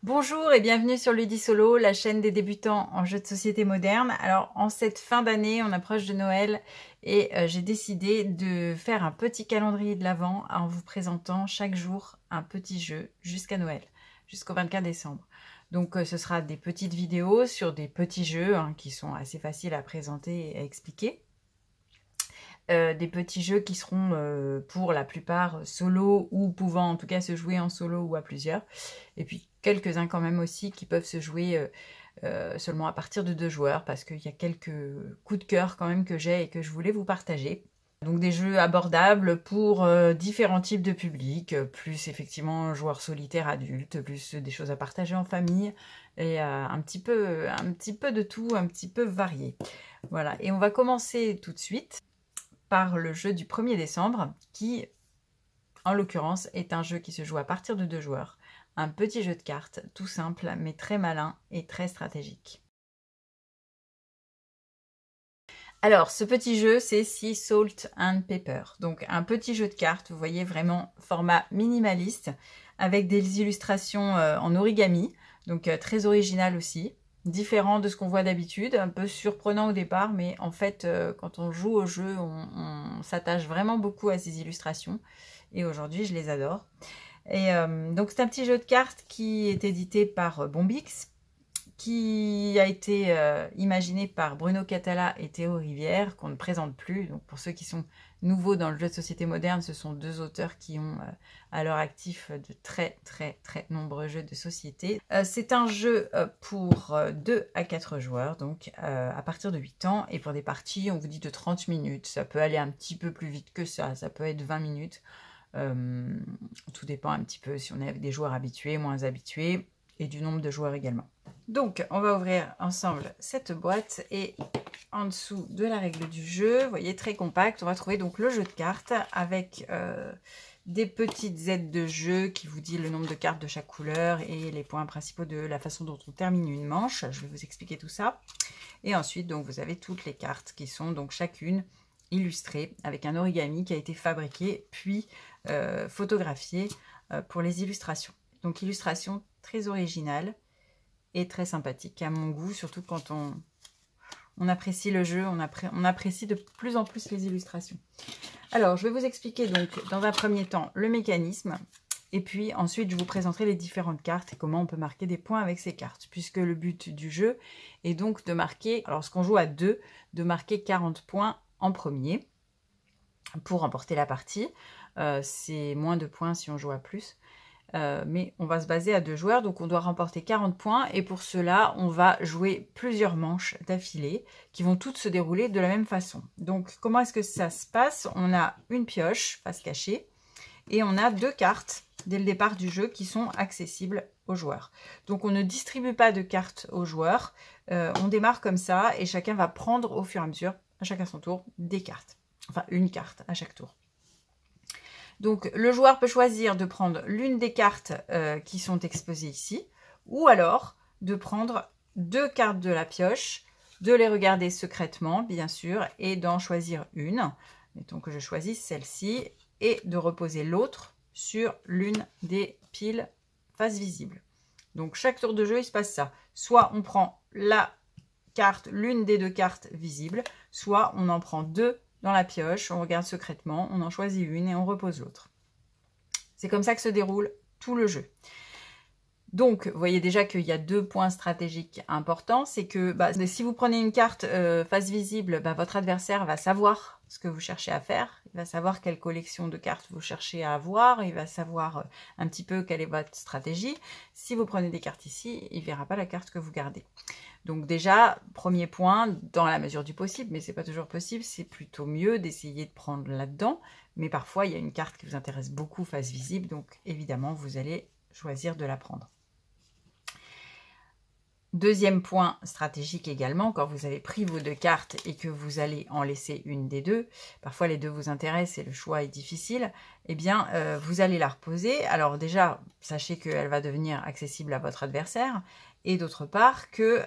Bonjour et bienvenue sur Ludisolo, la chaîne des débutants en jeux de société moderne. Alors en cette fin d'année, on approche de Noël et j'ai décidé de faire un petit calendrier de l'Avent en vous présentant chaque jour un petit jeu jusqu'à Noël, jusqu'au 24 décembre. Donc ce sera des petites vidéos sur des petits jeux qui sont assez faciles à présenter et à expliquer. Des petits jeux qui seront pour la plupart solo ou pouvant en tout cas se jouer en solo ou à plusieurs. Et puis quelques-uns quand même aussi qui peuvent se jouer seulement à partir de 2 joueurs parce qu'il y a quelques coups de cœur quand même que j'ai et que je voulais vous partager. Donc des jeux abordables pour différents types de publics, plus effectivement joueurs solitaires adultes, plus des choses à partager en famille et un petit peu de tout, un petit peu varié. Voilà, et on va commencer tout de suite par le jeu du 1er décembre qui, en l'occurrence, est un jeu qui se joue à partir de 2 joueurs. Un petit jeu de cartes, tout simple, mais très malin et très stratégique. Alors, ce petit jeu, c'est Sea Salt and Pepper. Donc, un petit jeu de cartes, vous voyez, vraiment format minimaliste, avec des illustrations en origami, donc très original aussi. Différent de ce qu'on voit d'habitude, un peu surprenant au départ, mais en fait, quand on joue au jeu, on s'attache vraiment beaucoup à ces illustrations. Et aujourd'hui, je les adore. Et donc, c'est un petit jeu de cartes qui est édité par Bombix, qui a été imaginé par Bruno Catala et Théo Rivière, qu'on ne présente plus. Donc pour ceux qui sont nouveaux dans le jeu de société moderne, ce sont 2 auteurs qui ont à leur actif de très nombreux jeux de société. C'est un jeu pour 2 à 4 joueurs, donc à partir de 8 ans, et pour des parties, on vous dit de 30 minutes. Ça peut aller un petit peu plus vite que ça peut être 20 minutes. Tout dépend un petit peu si on est avec des joueurs habitués, moins habitués, et du nombre de joueurs également. Donc, on va ouvrir ensemble cette boîte et en dessous de la règle du jeu, vous voyez, très compact, on va trouver donc le jeu de cartes avec des petites aides de jeu qui vous dit le nombre de cartes de chaque couleur et les points principaux de la façon dont on termine une manche. Je vais vous expliquer tout ça. Et ensuite, donc, vous avez toutes les cartes qui sont donc chacune illustrées avec un origami qui a été fabriqué puis photographié pour les illustrations. Donc, illustration très originale et très sympathique à mon goût, surtout quand on apprécie le jeu, on apprécie de plus en plus les illustrations. Alors, je vais vous expliquer donc dans un premier temps le mécanisme, et puis ensuite je vous présenterai les différentes cartes et comment on peut marquer des points avec ces cartes, puisque le but du jeu est donc de marquer, alors lorsqu'on joue à 2, de marquer 40 points en premier pour remporter la partie. C'est moins de points si on joue à plus. Mais on va se baser à 2 joueurs, donc on doit remporter 40 points, et pour cela, on va jouer plusieurs manches d'affilée, qui vont toutes se dérouler de la même façon. Donc, comment est-ce que ça se passe? On a une pioche, face cachée, et on a 2 cartes, dès le départ du jeu, qui sont accessibles aux joueurs. Donc, on ne distribue pas de cartes aux joueurs, on démarre comme ça, et chacun va prendre au fur et à mesure, à chacun son tour, des cartes. Enfin, une carte à chaque tour. Donc, le joueur peut choisir de prendre l'une des cartes qui sont exposées ici, ou alors de prendre 2 cartes de la pioche, de les regarder secrètement, bien sûr, et d'en choisir une. Mettons que je choisisse celle-ci, et de reposer l'autre sur l'une des piles face visible. Donc, chaque tour de jeu, il se passe ça. Soit on prend la carte, l'une des 2 cartes visibles, soit on en prend 2 dans la pioche, on regarde secrètement, on en choisit une et on repose l'autre. C'est comme ça que se déroule tout le jeu. Donc, vous voyez déjà qu'il y a 2 points stratégiques importants. C'est que si vous prenez une carte face visible, votre adversaire va savoir ce que vous cherchez à faire. Il va savoir quelle collection de cartes vous cherchez à avoir. Il va savoir un petit peu quelle est votre stratégie. Si vous prenez des cartes ici, il ne verra pas la carte que vous gardez. Donc déjà, premier point, dans la mesure du possible, mais ce n'est pas toujours possible, c'est plutôt mieux d'essayer de prendre là-dedans. Mais parfois, il y a une carte qui vous intéresse beaucoup face visible, donc évidemment, vous allez choisir de la prendre. Deuxième point stratégique également, quand vous avez pris vos 2 cartes et que vous allez en laisser une des 2, parfois les 2 vous intéressent et le choix est difficile, eh bien vous allez la reposer. Alors déjà, sachez qu'elle va devenir accessible à votre adversaire et d'autre part que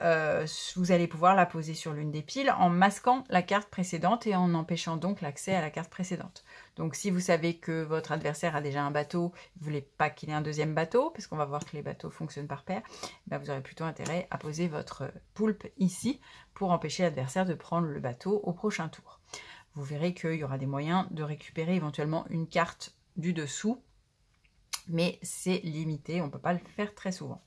vous allez pouvoir la poser sur l'une des piles en masquant la carte précédente et en empêchant donc l'accès à la carte précédente. Donc si vous savez que votre adversaire a déjà un bateau, vous ne voulez pas qu'il ait un deuxième bateau, parce qu'on va voir que les bateaux fonctionnent par paire, ben vous aurez plutôt intérêt à poser votre poulpe ici pour empêcher l'adversaire de prendre le bateau au prochain tour. Vous verrez qu'il y aura des moyens de récupérer éventuellement une carte du dessous, mais c'est limité, on ne peut pas le faire très souvent.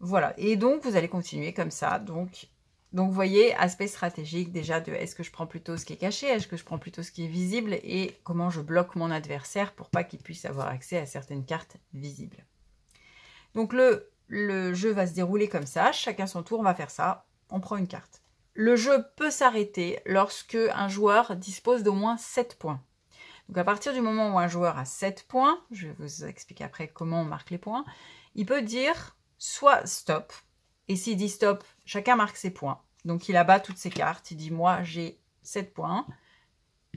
Voilà, et donc vous allez continuer comme ça. Donc vous voyez, aspect stratégique déjà de est-ce que je prends plutôt ce qui est caché, est-ce que je prends plutôt ce qui est visible et comment je bloque mon adversaire pour pas qu'il puisse avoir accès à certaines cartes visibles. Donc le jeu va se dérouler comme ça, chacun son tour, on va faire ça, on prend une carte. Le jeu peut s'arrêter lorsque un joueur dispose d'au moins 7 points. Donc à partir du moment où un joueur a 7 points, je vais vous expliquer après comment on marque les points, il peut dire soit stop, et s'il dit stop, chacun marque ses points. Donc il abat toutes ses cartes, il dit moi j'ai 7 points,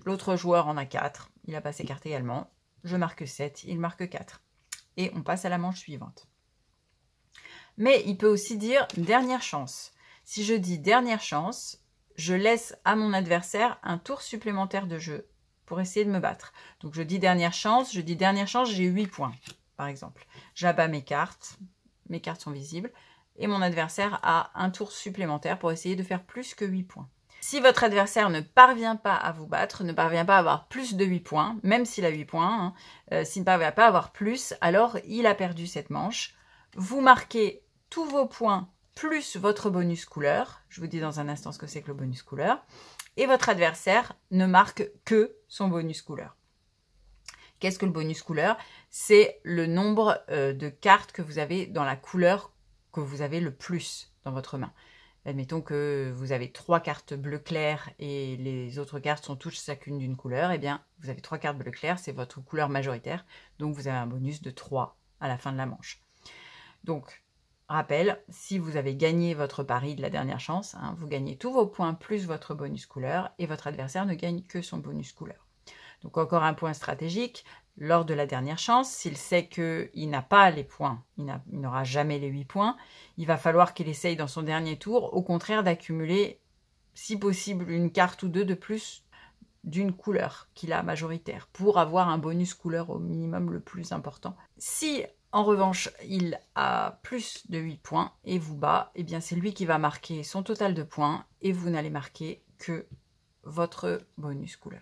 l'autre joueur en a 4, il abat ses cartes également, je marque 7, il marque 4. Et on passe à la manche suivante. Mais il peut aussi dire dernière chance. Si je dis dernière chance, je laisse à mon adversaire un tour supplémentaire de jeu pour essayer de me battre. Donc je dis dernière chance, j'ai 8 points par exemple. J'abats mes cartes sont visibles, et mon adversaire a un tour supplémentaire pour essayer de faire plus que 8 points. Si votre adversaire ne parvient pas à vous battre, ne parvient pas à avoir plus de 8 points, même s'il a 8 points, s'il ne parvient pas à avoir plus, alors il a perdu cette manche. Vous marquez tous vos points plus votre bonus couleur. Je vous dis dans un instant ce que c'est que le bonus couleur. Et votre adversaire ne marque que son bonus couleur. Qu'est-ce que le bonus couleur? C'est le nombre de cartes que vous avez dans la couleur que vous avez le plus dans votre main. Admettons que vous avez 3 cartes bleu clair et les autres cartes sont toutes chacune d'une couleur. Eh bien, vous avez 3 cartes bleu clair, c'est votre couleur majoritaire. Donc, vous avez un bonus de 3 à la fin de la manche. Donc, rappel, si vous avez gagné votre pari de la dernière chance, vous gagnez tous vos points plus votre bonus couleur et votre adversaire ne gagne que son bonus couleur. Donc encore un point stratégique, lors de la dernière chance, s'il sait qu'il n'a pas les points, il n'aura jamais les 8 points, il va falloir qu'il essaye dans son dernier tour, au contraire d'accumuler, si possible, une carte ou deux de plus d'une couleur qu'il a majoritaire, pour avoir un bonus couleur au minimum le plus important. Si en revanche il a plus de 8 points et vous bat, eh bien c'est lui qui va marquer son total de points et vous n'allez marquer que votre bonus couleur.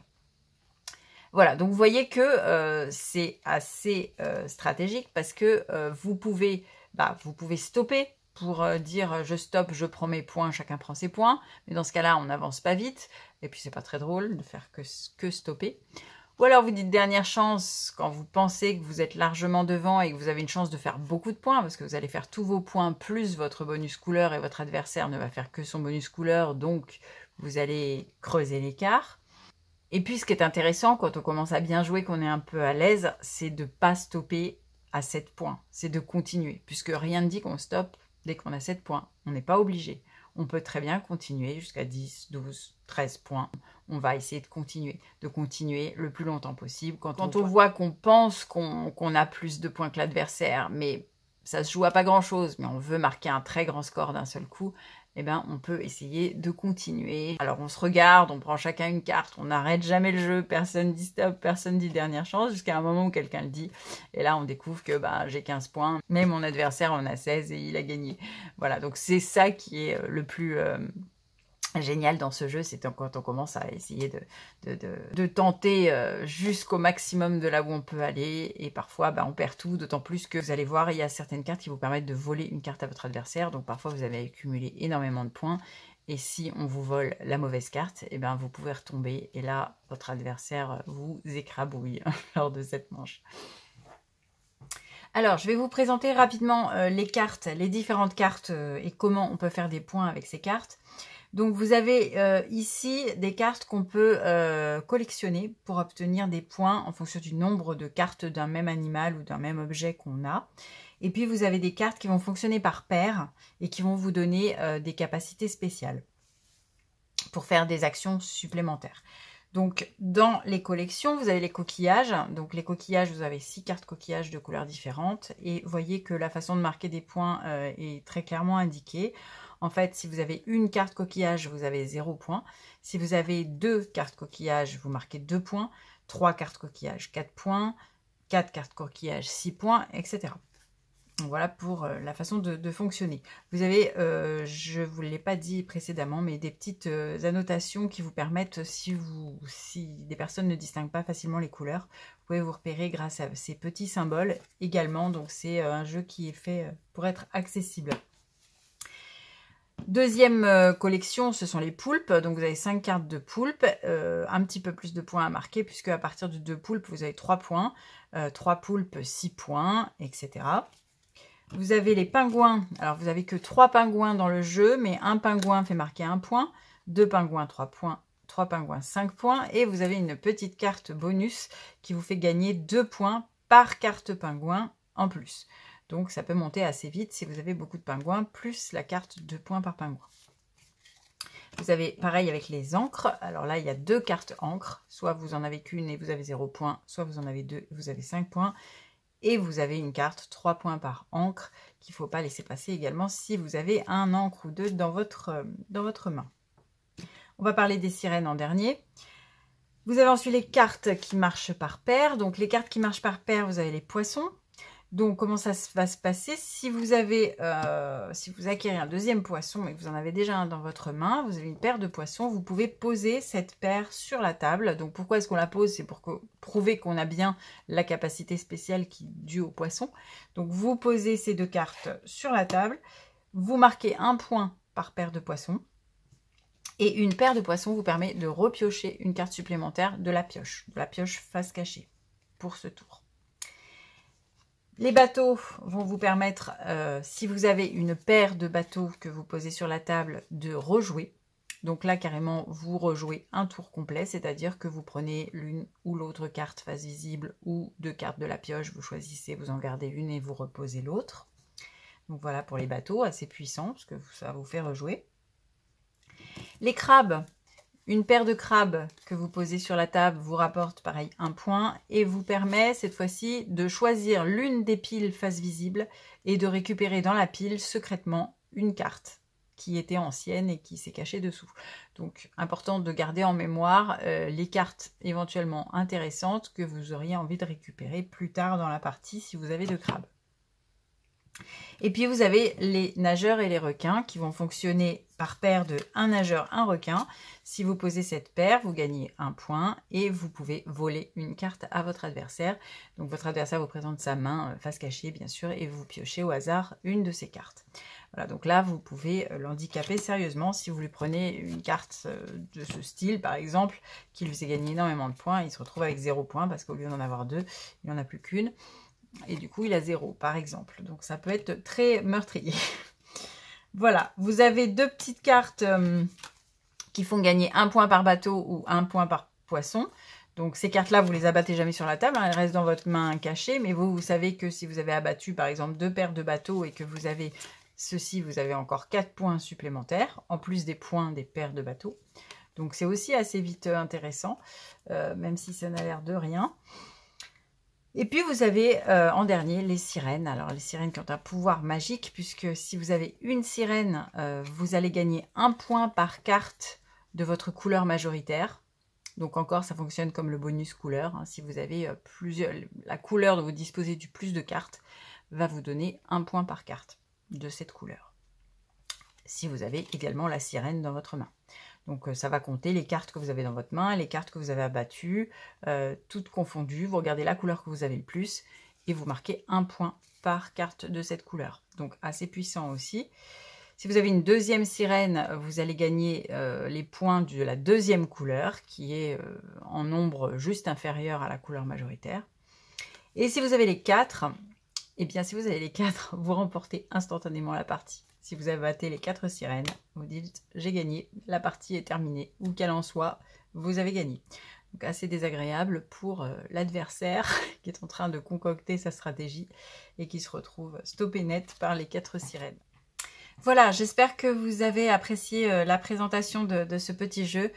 Voilà, donc vous voyez que c'est assez stratégique parce que vous pouvez stopper pour dire je stoppe, je prends mes points, chacun prend ses points. Mais dans ce cas-là, on n'avance pas vite. Et puis, c'est pas très drôle de faire que stopper. Ou alors, vous dites dernière chance quand vous pensez que vous êtes largement devant et que vous avez une chance de faire beaucoup de points parce que vous allez faire tous vos points plus votre bonus couleur et votre adversaire ne va faire que son bonus couleur. Donc, vous allez creuser l'écart. Et puis, ce qui est intéressant, quand on commence à bien jouer, qu'on est un peu à l'aise, c'est de ne pas stopper à 7 points. C'est de continuer, puisque rien ne dit qu'on stoppe dès qu'on a 7 points. On n'est pas obligé. On peut très bien continuer jusqu'à 10, 12, 13 points. On va essayer de continuer le plus longtemps possible. Quand on voit qu'on pense qu'on a plus de points que l'adversaire, mais ça se joue à pas grand-chose, mais on veut marquer un très grand score d'un seul coup, eh bien, on peut essayer de continuer. Alors, on se regarde, on prend chacun une carte, on n'arrête jamais le jeu, personne dit stop, personne dit dernière chance, jusqu'à un moment où quelqu'un le dit. Et là, on découvre que j'ai 15 points, mais mon adversaire en a 16 et il a gagné. Voilà, donc c'est ça qui est le plus génial dans ce jeu, c'est quand on commence à essayer de tenter jusqu'au maximum de là où on peut aller, et parfois on perd tout, d'autant plus que vous allez voir, il y a certaines cartes qui vous permettent de voler une carte à votre adversaire, donc parfois vous avez accumulé énormément de points, et si on vous vole la mauvaise carte, eh bien vous pouvez retomber, et là votre adversaire vous écrabouille lors de cette manche. Alors, je vais vous présenter rapidement les différentes cartes et comment on peut faire des points avec ces cartes. Donc, vous avez ici des cartes qu'on peut collectionner pour obtenir des points en fonction du nombre de cartes d'un même animal ou d'un même objet qu'on a. Et puis, vous avez des cartes qui vont fonctionner par paire et qui vont vous donner des capacités spéciales pour faire des actions supplémentaires. Donc, dans les collections, vous avez les coquillages. Donc, les coquillages, vous avez 6 cartes coquillages de couleurs différentes. Et vous voyez que la façon de marquer des points est très clairement indiquée. En fait, si vous avez une carte coquillage, vous avez 0 points. Si vous avez 2 cartes coquillage, vous marquez 2 points. 3 cartes coquillage, 4 points. 4 cartes coquillage, 6 points, etc. Donc voilà pour la façon de fonctionner. Vous avez, je ne vous l'ai pas dit précédemment, mais des petites annotations qui vous permettent, si des personnes ne distinguent pas facilement les couleurs, vous pouvez vous repérer grâce à ces petits symboles également. Donc c'est un jeu qui est fait pour être accessible. Deuxième collection, ce sont les poulpes. Donc vous avez 5 cartes de poulpes, un petit peu plus de points à marquer, puisque à partir de 2 poulpes, vous avez 3 points. 3 poulpes, 6 points, etc. Vous avez les pingouins. Alors, vous n'avez que 3 pingouins dans le jeu, mais un pingouin fait marquer 1 point, 2 pingouins, 3 points, 3 pingouins, 5 points. Et vous avez une petite carte bonus qui vous fait gagner 2 points par carte pingouin en plus. Donc, ça peut monter assez vite si vous avez beaucoup de pingouins, plus la carte 2 points par pingouin. Vous avez pareil avec les encres. Alors là, il y a 2 cartes encre. Soit vous en avez qu'une et vous avez 0 points, soit vous en avez 2 et vous avez 5 points. Et vous avez une carte 3 points par encre qu'il ne faut pas laisser passer également si vous avez un encre ou 2 dans votre main. On va parler des sirènes en dernier. Vous avez ensuite les cartes qui marchent par paire. Donc les cartes qui marchent par paire, vous avez les poissons. Donc, comment ça va se passer? Si vous acquérez un deuxième poisson et que vous en avez déjà un dans votre main, vous avez une paire de poissons, vous pouvez poser cette paire sur la table. Donc, pourquoi est-ce qu'on la pose? C'est pour prouver qu'on a bien la capacité spéciale qui est due au poisson. Donc, vous posez ces 2 cartes sur la table, vous marquez 1 point par paire de poissons. Et une paire de poissons vous permet de repiocher une carte supplémentaire de la pioche face cachée pour ce tour. Les bateaux vont vous permettre, si vous avez une paire de bateaux que vous posez sur la table, de rejouer. Donc là, carrément, vous rejouez un tour complet, c'est-à-dire que vous prenez l'une ou l'autre carte face visible ou 2 cartes de la pioche, vous choisissez, vous en gardez une et vous reposez l'autre. Donc voilà pour les bateaux, assez puissants, parce que ça vous fait rejouer. Les crabes. Une paire de crabes que vous posez sur la table vous rapporte pareil 1 point et vous permet cette fois-ci de choisir l'une des piles face visible et de récupérer dans la pile secrètement une carte qui était ancienne et qui s'est cachée dessous. Donc important de garder en mémoire les cartes éventuellement intéressantes que vous auriez envie de récupérer plus tard dans la partie si vous avez de crabes. Et puis vous avez les nageurs et les requins qui vont fonctionner par paire de un nageur, un requin. Si vous posez cette paire, vous gagnez 1 point et vous pouvez voler une carte à votre adversaire. Donc votre adversaire vous présente sa main face cachée bien sûr et vous piochez au hasard une de ces cartes. Voilà, donc là vous pouvez l'handicaper sérieusement si vous lui prenez une carte de ce style par exemple qui lui fait gagner énormément de points. Il se retrouve avec 0 points parce qu'au lieu d'en avoir 2, il n'en a plus qu'une. Et du coup, il a 0, par exemple. Donc, ça peut être très meurtrier. Voilà, vous avez 2 petites cartes qui font gagner 1 point par bateau ou 1 point par poisson. Donc, ces cartes-là, vous les abattez jamais sur la table. Hein, elles restent dans votre main cachée. Mais vous savez que si vous avez abattu, par exemple, 2 paires de bateaux et que vous avez ceci, vous avez encore 4 points supplémentaires, en plus des points des paires de bateaux. Donc, c'est aussi assez vite intéressant, même si ça n'a l'air de rien. Et puis vous avez en dernier les sirènes. Alors les sirènes qui ont un pouvoir magique puisque si vous avez une sirène, vous allez gagner 1 point par carte de votre couleur majoritaire. Donc encore ça fonctionne comme le bonus couleur. Hein. Si vous avez la couleur dont vous disposez du plus de cartes va vous donner 1 point par carte de cette couleur. Si vous avez également la sirène dans votre main. Donc ça va compter les cartes que vous avez dans votre main, les cartes que vous avez abattues, toutes confondues. Vous regardez la couleur que vous avez le plus et vous marquez 1 point par carte de cette couleur. Donc assez puissant aussi. Si vous avez une deuxième sirène, vous allez gagner les points de la deuxième couleur qui est en nombre juste inférieur à la couleur majoritaire. Et si vous avez les 4, eh bien si vous avez les 4, vous remportez instantanément la partie. Si vous abattez les 4 sirènes, vous dites « j'ai gagné, la partie est terminée » ou qu'elle en soit, vous avez gagné. Donc assez désagréable pour l'adversaire qui est en train de concocter sa stratégie et qui se retrouve stoppé net par les 4 sirènes. Voilà, j'espère que vous avez apprécié la présentation de ce petit jeu.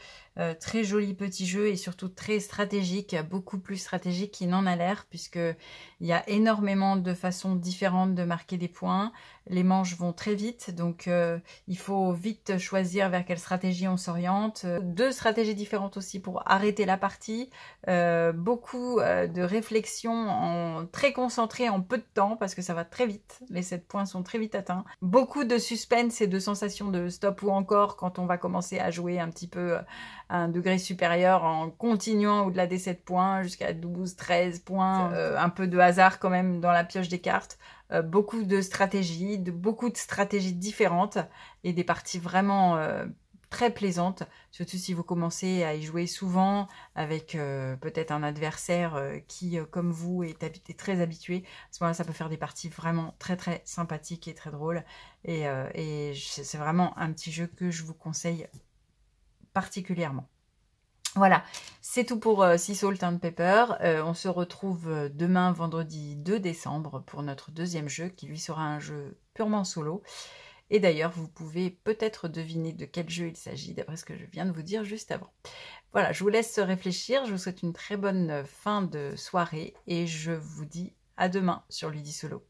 Très joli petit jeu et surtout très stratégique, beaucoup plus stratégique qu'il n'en a l'air, puisque il y a énormément de façons différentes de marquer des points. Les manches vont très vite, donc il faut vite choisir vers quelle stratégie on s'oriente. Deux stratégies différentes aussi pour arrêter la partie. Beaucoup de réflexion très concentrée en peu de temps, parce que ça va très vite. Les 7 points sont très vite atteints. Beaucoup de suspense et de sensations de stop ou encore quand on va commencer à jouer un petit peu à un degré supérieur en continuant au-delà des 7 points jusqu'à 12, 13 points. Un peu de hasard quand même dans la pioche des cartes. Beaucoup de stratégies, beaucoup de stratégies différentes et des parties vraiment très plaisantes, surtout si vous commencez à y jouer souvent avec peut-être un adversaire qui, comme vous, est très habitué. À ce moment-là, ça peut faire des parties vraiment très très sympathiques et très drôles. Et c'est vraiment un petit jeu que je vous conseille particulièrement. Voilà, c'est tout pour Sea Salt and Pepper. On se retrouve demain, vendredi 2 décembre, pour notre deuxième jeu, qui lui sera un jeu purement solo. Et d'ailleurs, vous pouvez peut-être deviner de quel jeu il s'agit, d'après ce que je viens de vous dire juste avant. Voilà, je vous laisse réfléchir. Je vous souhaite une très bonne fin de soirée et je vous dis à demain sur Ludisolo.